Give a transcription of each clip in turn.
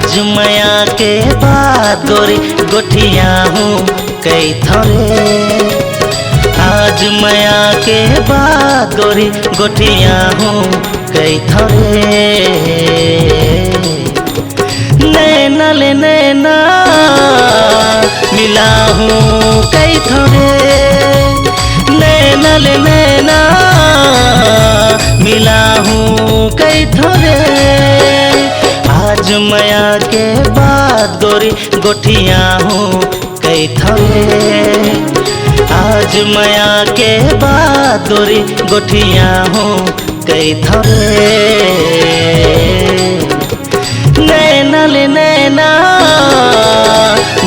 आज माया के बाद गोरी गोठिया हूँ कई थोरे। आज माया के बाद गोरी गोठिया हूँ कई थोरे। नैना ले नैना मिला हूँ कई थोरे। नैना ले नैना मिला हूँ कई थोरे। आज माया के बाद गोरी गोठिया हूँ कई थोरे। आज माया के बाद गोरी गोठिया हूँ कई थोरे। नैना ले नैना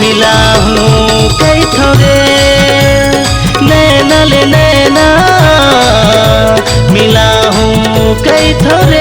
मिला हूँ कई थोरे। नैना ले नैना मिला हूँ कई थोरे।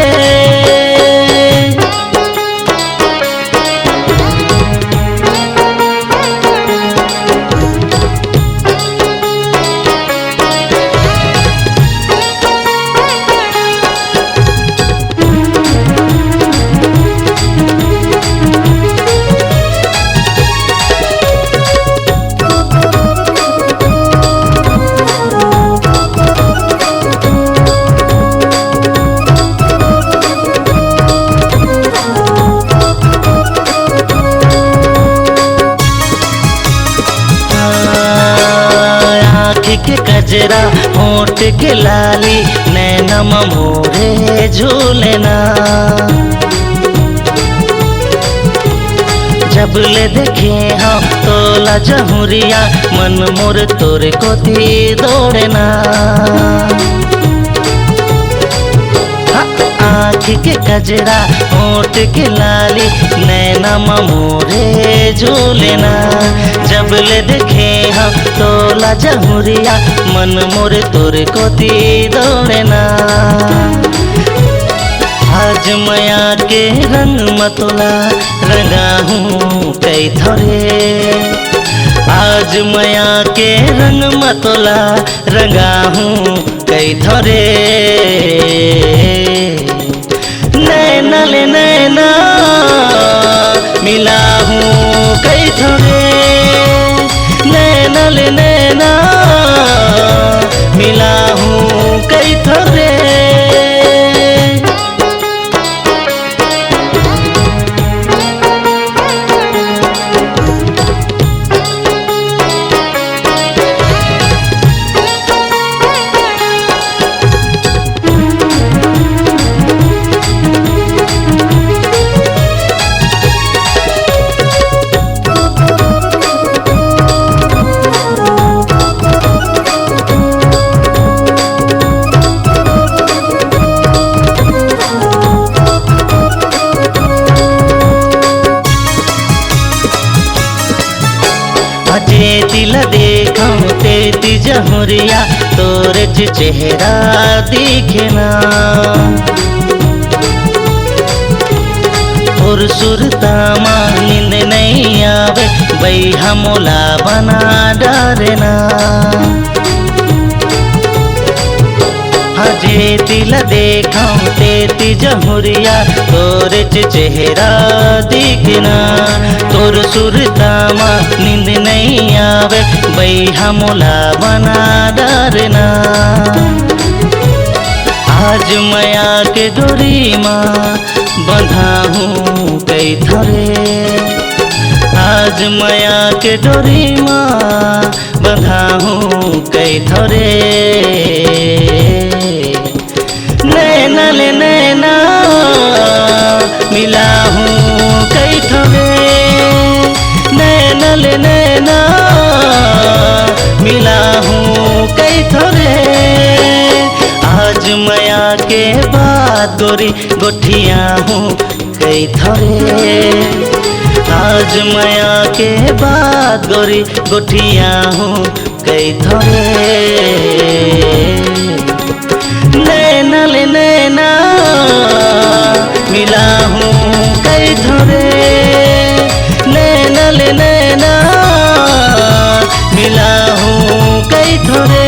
के कजरा होठ के लाली नैना मोरे झूलना। जब ले देखे हाँ तोला जहुरिया मन मोर तोर कोती दौड़ना। आँख के कजरा होठ के लाली नैना मोरे झूलना। जब ले देखे हम तोला जहुरिया मन मोर तोर कोती दौड़ना। आज माया के रंग मतोला रंगा हूँ कई थोरे। आज माया के रंग मतोला रंगा हूँ कई थोरे। नैना ले नैना मिला हूँ कई थोरे। नैना ले नैना मिला हूँ कई थोरे। अजे दिल देखूं तेती जहुरिया तोर चेहरा दिखना। और सुरता मां नींद नहीं आवे बई हमोला बना डरना। अजे दिल देखूं तेती जहुरिया तोर चेहरा दिखना। तोर सुरता मां नींद नहीं आवे बई हमोला बना डरना। आज माया के डोरी माँ बंधा हूँ कई थोरे। आज माया के डोरी माँ बंधा हूँ कई थोरे। नैना ले नैना मिला हूँ कई थोरे। नैना ले नैना मिला हूँ कई थोरे। आज माया के बाद गोरी गोठिया हूँ कई थोरे। आज माया के बाद गोरी गोठिया हूँ कई थोरे। नैना ले नैना मिला हूँ कई थोरे। नैना ले नैना मिला हूँ कई थोरे।